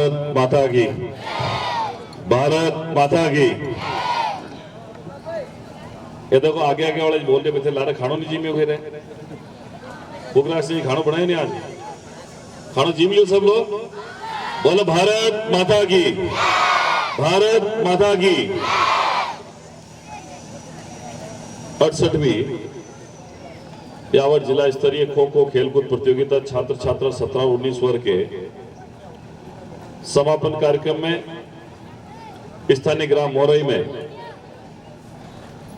भारत माता की, भारत माता की। ये देखो आगे आगे वाले बोलते पे थे लारे खानो नहीं जीमे हुए रहे। पुगराज सिंह खानो बनाए नहीं आज, खानो जीम लियो सब लोग। बोलो भारत माता की, भारत माता की। 68वीं ब्यावर जिला स्तरीय खो खो खेलकूद प्रतियोगिता छात्र छात्रा 17 और 19 वर्ग के समापन कार्यक्रम में स्थानीय ग्राम मोरई में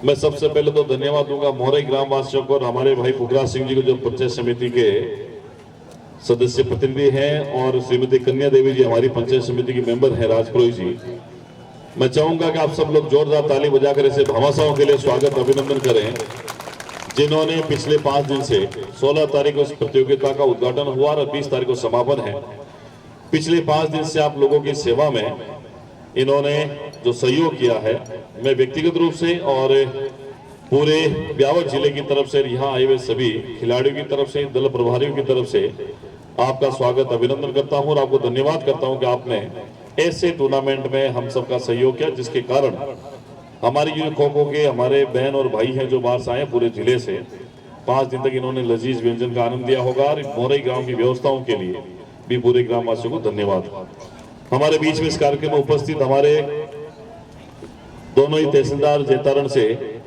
मैं सबसे पहले तो धन्यवाद दूंगा मोरई ग्राम वासियों को और हमारे भाई पुगराज सिंह जी को जो पंचायत समिति के सदस्य प्रतिनिधि हैं और श्रीमती कन्या देवी जी हमारी पंचायत समिति की मेंबर हैं राजपुरोहित जी। मैं चाहूंगा कि आप सब लोग जोरदार ताली बजाकर ऐसे भामाशाहों के लिए स्वागत अभिनंदन करें जिन्होंने पिछले 5 दिन से 16 तारीख को इस प्रतियोगिता का उद्घाटन हुआ और 20 तारीख को समापन है। पिछले 5 दिन से आप लोगों की सेवा में इन्होंने जो सहयोग किया है, मैं व्यक्तिगत रूप से और पूरे ब्यावर जिले की तरफ से यहाँ आए हुए सभी खिलाड़ियों की तरफ से, दल प्रभारियों की तरफ से आपका स्वागत अभिनंदन करता हूँ और आपको धन्यवाद करता हूँ कि आपने ऐसे टूर्नामेंट में हम सबका सहयोग किया जिसके कारण हमारी जो खो खो के हमारे बहन और भाई हैं जो बाहर से आए पूरे जिले से 5 दिन तक इन्होंने लजीज व्यंजन का आनंद लिया होगा और मोरई गांव की व्यवस्थाओं के लिए भी पूरे ग्रामवासियों को धन्यवाद। हमारे बीच में इस कार्यक्रम में उपस्थित हमारे दोनों ही तहसीलदार जैतारण से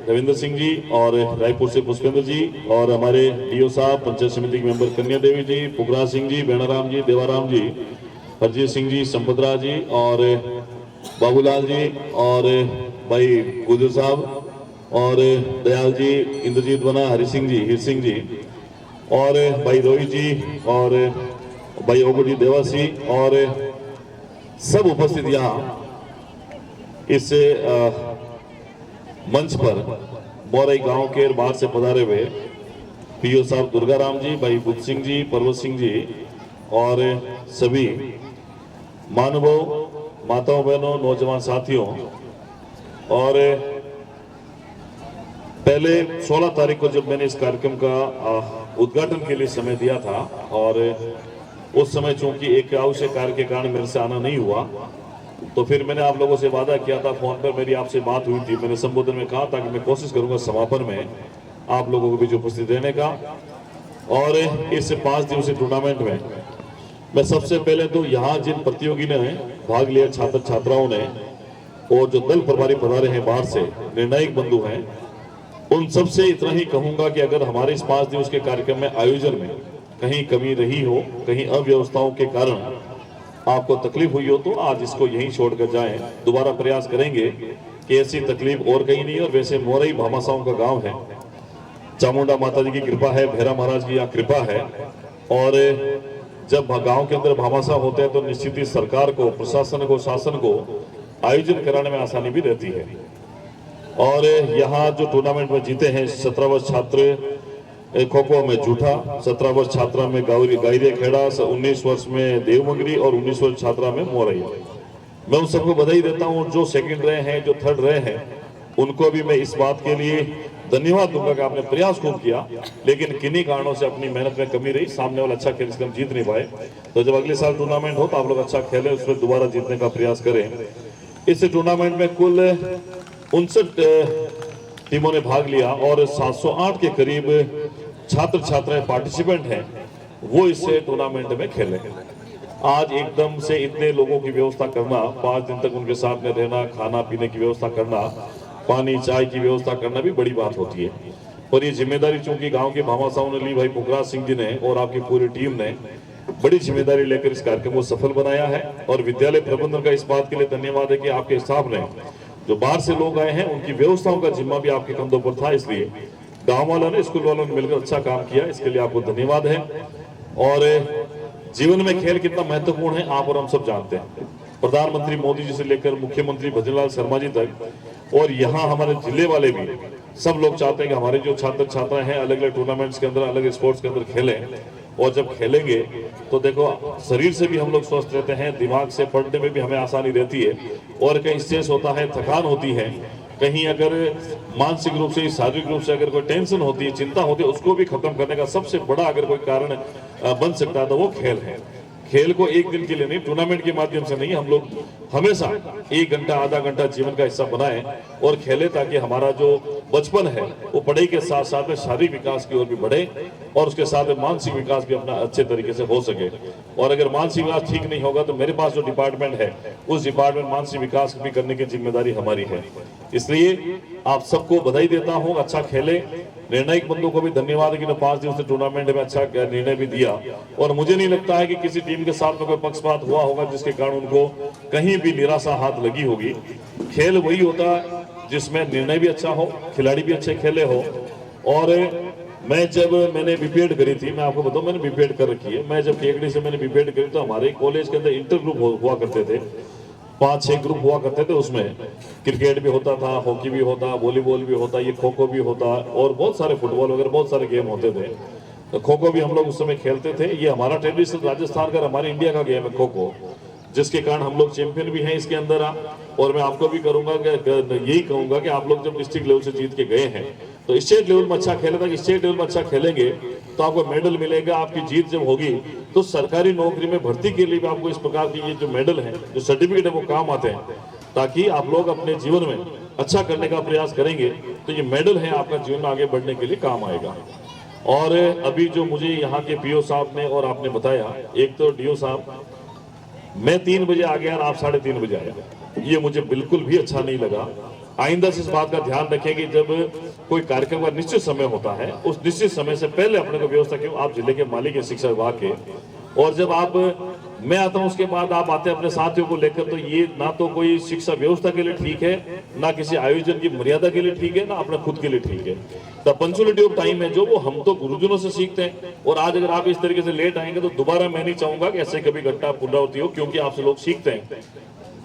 रविंद्र सिंह जी और रायपुर से पुष्पेंद्र जी और हमारे डीओ साहब, पंचायत समिति के मेंबर कन्या देवी जी, पुगराज सिंह जी, बेणाराम जी, देवाराम जी, हरजीत सिंह जी, संपतराज जी और बाबूलाल जी और भाई गुजर साहब और दयाल जी, इंद्रजीत बना, हरि सिंह जी, हीर सिंह जी और भाई रोहित जी और भाई ओगो जी देवासी और सब उपस्थित यहाँ इस मंच पर मोरई गांव के बाहर से पधारे हुए पीओ साहब दुर्गाराम जी, भाई बुद्ध सिंह जी, पर्वत सिंह जी और सभी मानवों, माताओं, बहनों, नौजवान साथियों और पहले 16 तारीख को जब मैंने इस कार्यक्रम का उद्घाटन के लिए समय दिया था और उस समय चूंकि एक आवश्यक कार्य के कारण मेरे से आना नहीं हुआ तो फिर मैंने आप लोगों से वादा किया था, फोन पर मेरी आपसे बात हुई थी, मैंने संबोधन में कहा था कि मैं कोशिश करूंगा समापन में आप लोगों को बीच उपस्थित रहने का। और इस 5 दिवसीय टूर्नामेंट में मैं सबसे पहले तो यहाँ जिन प्रतियोगी ने भाग लिया छात्र छात्राओं ने और जो दल प्रभारी पधारे हैं बाहर से निर्णायक बंधु हैं, उन सबसे इतना ही कहूंगा कि अगर हमारे इस 5 दिवस के कार्यक्रम में आयोजन में कहीं कमी रही हो, कहीं अव्यवस्थाओं के कारण आपको तकलीफ हुई हो तो आज इसको यहीं छोड़कर जाएं। दोबारा प्रयास करेंगे कि ऐसी तकलीफ और कहीं नहीं। और वैसे मोरई भामाशाहों का गांव है, चामुंडा माता जी की कृपा है, भैरा महाराज की यहाँ कृपा है और जब गांव के अंदर भामाशाह होते हैं तो निश्चित ही सरकार को, प्रशासन को, शासन को आयोजन कराने में आसानी भी रहती है। और यहाँ जो टूर्नामेंट में जीते हैं 17 वर्ष छात्र खो खो में जूठा, 17 वर्ष छात्रा में गायरिया खेड़ा, 19 वर्ष में देवमंगरी और 19 वर्ष छात्रा में मोरई। मैं उन सबको बधाई देता हूँ जो सेकंड रहे हैं, जो थर्ड रहे हैं, उनको भी मैं इस बात के लिए धन्यवाद दूंगा कि आपने प्रयास खूब किया, लेकिन किन्हीं कारणों से अपनी मेहनत में कमी रही, सामने वाला अच्छा खेल इसलिए हम जीत नहीं पाए। तो जब अगले साल टूर्नामेंट हो तो आप लोग अच्छा खेलें, उसमें दोबारा जीतने का प्रयास करें। इस टूर्नामेंट में कुल 59 टीमों ने भाग लिया और 708 के करीब छात्र छात्राएं पार्टिसिपेंट हैं, वो इस टूर्नामेंट में खेले। आज एकदम से इतने लोगों की व्यवस्था करना, 5 दिन तक उनके साथ में रहना, खाना पीने की व्यवस्था करना, पानी चाय की व्यवस्था करना भी बड़ी बात होती है। और ये जिम्मेदारी चूंकि गांव के भामाशाहों ने ली, भाई पुगराज सिंह जी ने और आपकी पूरी टीम ने बड़ी जिम्मेदारी लेकर इस कार्यक्रम को सफल बनाया है। और विद्यालय प्रबंधन का इस बात के लिए धन्यवाद है कि आपके स्टाफ ने, जो बाहर से लोग आए हैं, उनकी व्यवस्थाओं का जिम्मा भी आपके कंधों पर था, इसलिए गांव वालों ने, स्कूल वालों ने मिलकर अच्छा काम किया, इसके लिए आपको धन्यवाद है। और जीवन में खेल कितना महत्वपूर्ण है आप और हम सब जानते हैं। प्रधानमंत्री मोदी जी से लेकर मुख्यमंत्री भजनलाल शर्मा जी तक और यहाँ हमारे जिले वाले भी सब लोग चाहते हैं कि हमारे जो छात्र छात्राएं हैं अलग अलग टूर्नामेंट्स के अंदर, अलग स्पोर्ट्स के अंदर खेलें। और जब खेलेंगे तो देखो शरीर से भी हम लोग स्वस्थ रहते हैं, दिमाग से पढ़ने में भी हमें आसानी रहती है। और कहीं स्ट्रेस होता है, थकान होती है, कहीं अगर मानसिक रूप से, शारीरिक रूप से अगर कोई टेंशन होती है, चिंता होती है, उसको भी खत्म करने का सबसे बड़ा अगर कोई कारण बन सकता है तो वो खेल है। खेल को एक दिन के लिए नहीं, टूर्नामेंट के माध्यम से नहीं, हम लोग हमेशा 1 घंटा आधा घंटा जीवन का हिस्सा बनाएं और खेलें, ताकि हमारा जो बचपन है वो पढ़ाई के साथ साथ में शारीरिक विकास की ओर भी बढ़े और उसके साथ में मानसिक विकास भी अपना अच्छे तरीके से हो सके। और अगर मानसिक विकास ठीक नहीं होगा तो मेरे पास जो डिपार्टमेंट है उस डिपार्टमेंट मानसिक विकास भी करने की जिम्मेदारी हमारी है। इसलिए आप सबको बधाई देता हूं, अच्छा खेले। निर्णायक बंदों को भी धन्यवाद कि 5 दिन से टूर्नामेंट में अच्छा निर्णय भी दिया, और मुझे नहीं लगता है कि किसी टीम के साथ में कोई पक्षपात हुआ होगा जिसके कारण उनको कहीं भी निराशा हाथ लगी होगी। खेल वही होता है जिसमें निर्णय भी अच्छा हो, खिलाड़ी भी अच्छे खेले हो। और मैंने बीपीएड करी थी, मैं आपको बताऊं मैंने बीपीएड कर रखी है। मैं जब केकड़ी से मैंने बीपीएड करी तो हमारे कॉलेज के अंदर इंटर ग्रुप हुआ करते थे, 5-6 ग्रुप हुआ करते थे। उसमें क्रिकेट भी होता था, हॉकी भी होता, वॉलीबॉल भी होता, ये खो खो भी होता और बहुत सारे फुटबॉल वगैरह बहुत सारे गेम होते थे। तो खो खो भी हम लोग उस समय खेलते थे। ये हमारा ट्रेडिशनल राजस्थान का, हमारे इंडिया का गेम है खो खो, जिसके कारण हम लोग चैंपियन भी हैं इसके अंदर। और मैं आपको भी करूंगा यही कहूंगा कि आप लोग जब डिस्ट्रिक्ट लेवल से जीत के गए हैं तो स्टेट लेवल में अच्छा खेले, था स्टेट लेवल में अच्छा खेलेंगे तो आपको मेडल मिलेगा। आपकी जीत जब होगी तो सरकारी नौकरी में भर्ती के लिए भी आपको इस प्रकार की ये जो मेडल है, जो सर्टिफिकेट है, वो काम आते हैं, ताकि आप लोग अपने जीवन में अच्छा करने का प्रयास करेंगे तो ये मेडल है आपका जीवन में आगे बढ़ने के लिए काम आएगा। और अभी जो मुझे यहाँ के पीओ साहब ने और आपने बताया, एक तो डीओ साहब, मैं 3 बजे आ गया और आप 3:30 बजे आया, ये मुझे बिल्कुल भी अच्छा नहीं लगा। आइंदा से इस बात का ध्यान रखें कि जब कोई कार्यक्रम का निश्चित समय होता है उस निश्चित समय से पहले अपने को व्यवस्था क्यों, आप जिले के मालिक है शिक्षा विभाग के, और जब मैं आता हूं उसके बाद आप आते हैं अपने साथियों को लेकर, तो ये ना तो कोई शिक्षा व्यवस्था के लिए ठीक है, ना किसी आयोजन की मर्यादा के लिए ठीक है, ना अपने खुद के लिए ठीक है। द पंक्चुअलिटी ऑफ टाइम है जो वो हम तो गुरुजनों से सीखते हैं, और आज अगर आप इस तरीके से लेट आएंगे तो दोबारा मैं नहीं चाहूंगा कि ऐसे कभी घटना पुनरावृत्ति हो, क्योंकि आपसे लोग सीखते हैं।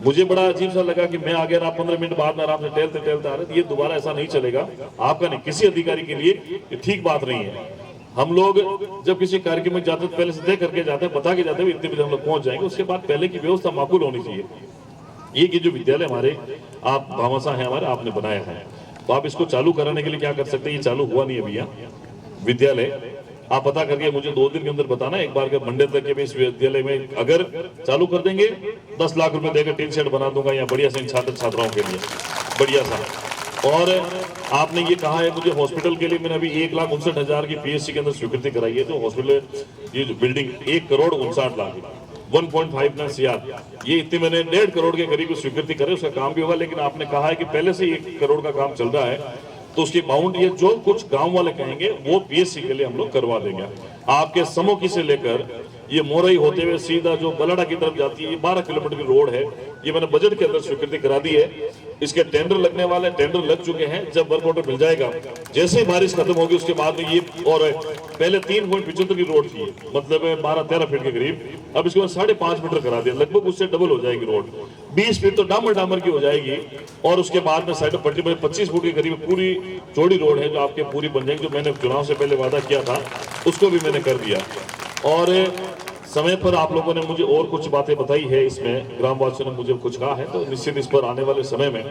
मुझे बड़ा अजीब सा लगा कि मैं आ गया, आप 15 मिनट बाद में आराम से टहलते आ रहे, ये दोबारा ऐसा नहीं चलेगा। आपका नहीं, किसी अधिकारी के लिए ये ठीक बात नहीं है। हम लोग जब किसी कार्यक्रम में जाते हैं पहले से तय करके जाते हैं, बता के जाते हैं इतने बजे हम लोग पहुंच जाएंगे, उसके बाद पहले की व्यवस्था माकूल होनी चाहिए। ये कि जो विद्यालय हमारे आप भामासा है हमारे, आपने बनाया है, तो आप इसको चालू कराने के लिए क्या कर सकते हैं, ये चालू हुआ नहीं अभी यहाँ विद्यालय। आप पता करके मुझे 2 दिन के अंदर बताना एक बार, मंडे तक के इस विद्यालय में अगर चालू कर देंगे 10 लाख रुपए देकर टीन शेड बना दूंगा यहाँ बढ़िया से छात्र छात्राओं के लिए, बढ़िया सा। और आपने ये कहा है मुझे हॉस्पिटल के लिए, मैंने अभी 1,59,000 की पीएससी के अंदर स्वीकृति कराई है। जो हॉस्पिटल, ये जो बिल्डिंग 1,59,00,000 1.59 CR, ये इतनी मैंने 1.5 करोड़ के करीब स्वीकृति करे, उसका काम भी होगा। लेकिन आपने कहा है कि पहले से 1 करोड़ का काम चल रहा है, तो उसकी अमाउंट ये जो कुछ गांव वाले कहेंगे वो पीएससी के लिए हम लोग करवा देंगे। आपके समोकी से लेकर ये मोरई होते हुए सीधा जो बलाडा की तरफ जाती है, ये 12 किलोमीटर की रोड है, ये मैंने बजट के अंदर स्वीकृति करा दी है। इसके टेंडर लगने वाले, टेंडर लग चुके हैं। जब वर्क ऑर्डर मिल जाएगा, जैसे ही बारिश खत्म होगी उसके बाद में ये, और पहले 3.75 की रोड थी, मतलब 12-13 फीट के करीब, अब इसके बाद 5.5 मीटर करा दिया, लगभग उससे डबल हो जाएगी रोड, 20 फीट तो डामर की हो जाएगी। और उसके बाद में साइड पट्टी पर 25 फुट के करीब पूरी चौड़ी रोड है जो आपके पूरी बन जाएगी। जो मैंने चुनाव से पहले वादा किया था उसको भी मैंने कर दिया। और समय पर आप लोगों ने मुझे और कुछ बातें बताई है, इसमें ग्रामवासियों ने मुझे कुछ कहा है, तो निश्चित इस पर आने वाले समय में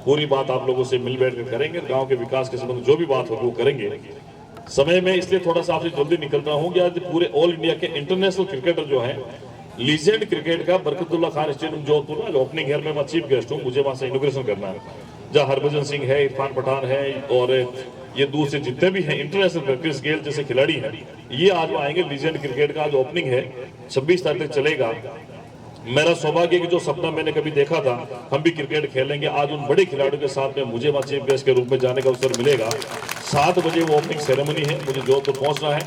पूरी बात आप लोगों से मिल बैठ कर करेंगे। गांव के विकास के संबंध जो भी बात होगी वो करेंगे समय में। इसलिए थोड़ा सा आपसे जल्दी निकल रहा हूँ कि आज पूरे ऑल इंडिया के इंटरनेशनल क्रिकेटर जो है, लीजेंड क्रिकेट का बरकतुल्ला खान स्टेडियम जोधपुर में ओपनिंग है, मैं चीफ गेस्ट हूँ, मुझे वहां से इनोग्रेशन करना है, जहाँ हरभजन सिंह है, इरफान पठान है, और ये दूर से जितने भी हैं इंटरनेशनल क्रिस गेल जैसे खिलाड़ी हैं, ये आज आएंगे। लीजेंड क्रिकेट का आज ओपनिंग है, 26 तारीख तक चलेगा। मेरा सौभाग्य कि जो सपना मैंने कभी देखा था, हम भी क्रिकेट खेलेंगे, आज उन बड़े खिलाड़ियों के साथ में मुझे वहां चीफ गेस्ट के रूप में जाने का अवसर मिलेगा। 7 बजे वो ओपनिंग सेरेमनी है, मुझे जोधपुर पहुंचना है।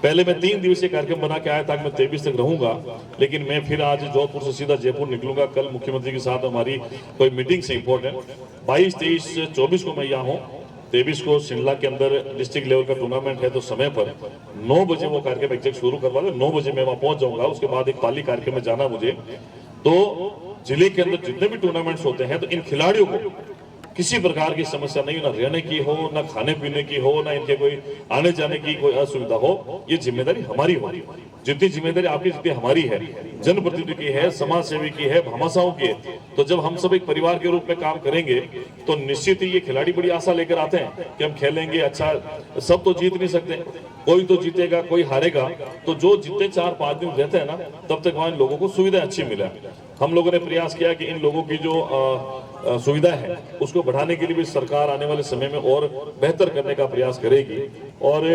पहले मैं 3 दिवसीय कार्यक्रम बना के आया था कि मैं 23 तक रहूंगा, लेकिन मैं फिर आज जोधपुर से सीधा जयपुर निकलूंगा। कल मुख्यमंत्री के साथ हमारी कोई मीटिंग से इंपॉर्टेंट, 22, 23, 24 को मैं यहाँ हूँ। 23 को शिमला के अंदर डिस्ट्रिक्ट लेवल का टूर्नामेंट है, तो समय पर 9 बजे वो कार्यक्रम एग्जैक्ट शुरू करवा दे, 9 बजे मैं वहां पहुंच जाऊंगा। उसके बाद एक पाली कार्यक्रम में जाना मुझे। तो जिले के अंदर जितने भी टूर्नामेंट्स होते हैं, तो इन खिलाड़ियों को किसी प्रकार की समस्या नहीं, ना रहने की हो, ना खाने पीने की हो, ना इनके कोई आने जाने की कोई असुविधा हो, ये जिम्मेदारी हमारी होगी। जितनी जिम्मेदारी आपकी जितनी हमारी है, जनप्रतिनिधि की है, समाज सेवी की है, भामाशाहों की है, तो जब हम सब एक परिवार के रूप में काम करेंगे तो निश्चित ही ये खिलाड़ी बड़ी आशा लेकर आते हैं कि हम खेलेंगे अच्छा। सब तो जीत नहीं सकते, कोई तो जीतेगा कोई हारेगा, तो जो जितने 4-5 दिन रहते हैं ना, तब तक वहाँ इन लोगों को सुविधा अच्छी मिले। हम लोगों ने प्रयास किया कि इन लोगों की जो सुविधा है उसको बढ़ाने के लिए भी सरकार आने वाले समय में और बेहतर करने का प्रयास करेगी। और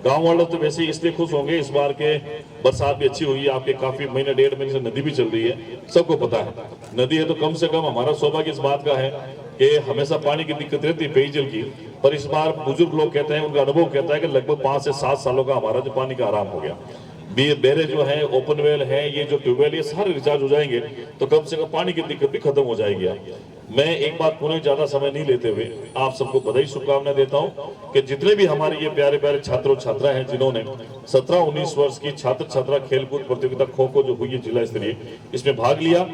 गांव वाले तो वैसे ही इसलिए खुश होंगे, इस बार के बरसात भी अच्छी हुई है, आपके काफी महीने 1.5 महीने से नदी भी चल रही है, सबको पता है नदी है, तो कम से कम हमारा सौभाग्य इस बात का है कि हमेशा पानी की दिक्कत रहती है पेयजल की, पर इस बार बुजुर्ग लोग कहते हैं, उनका अनुभव कहता है कि लगभग 5 से 7 सालों का हमारा जो पानी का आराम हो गया। बेरे जो है, ओपन वेल है, ये जो ट्यूबवेल, ये सारे रिचार्ज हो जाएंगे, तो कम से कम पानी की दिक्कत भी खत्म हो जाएगी। मैं एक बात पुनः ज्यादा समय नहीं लेते हुए आप सबको बधाई शुभकामनाएं देता हूं कि जितने भी हमारे ये प्यारे प्यारे छात्र और छात्रा हैं जिन्होंने 17-19 वर्ष की छात्र छात्रा खेलकूद प्रतियोगिता खो खो जो हुई है जिला स्तरीय, इसमें भाग लिया।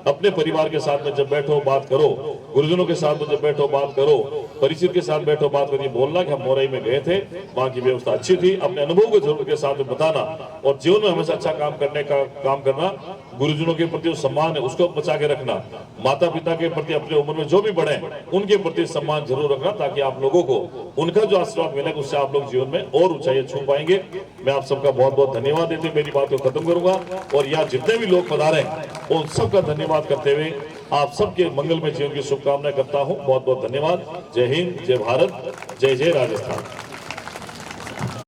अपने परिवार के साथ में जब बैठो बात करो, गुरुजनों के साथ में जब बैठो बात करो, परिचित के साथ बैठो बात करिए, बोलना कि हम मोरई में गए थे, वहां की व्यवस्था अच्छी थी, अपने अनुभव को जरूर के साथ में बताना, और जीवन में हमेशा अच्छा काम करने का काम करना, गुरुजनों के प्रति सम्मान है उसको बचा के रखना, माता पिता के प्रति अपने उम्र में जो भी बड़े उनके प्रति सम्मान जरूर रखना, ताकि आप लोगों को उनका जो आशीर्वाद मिलेगा उससे आप लोग जीवन में और ऊंचाई छू पाएंगे। मैं आप सबका बहुत बहुत धन्यवाद देते मेरी बात को खत्म करूंगा, और यहाँ जितने भी लोग पधारे उन सबका धन्यवाद करते हुए आप सबके मंगलमय जीवन की शुभकामनाएं करता हूँ। बहुत बहुत धन्यवाद। जय हिंद, जय भारत, जय जय राजस्थान।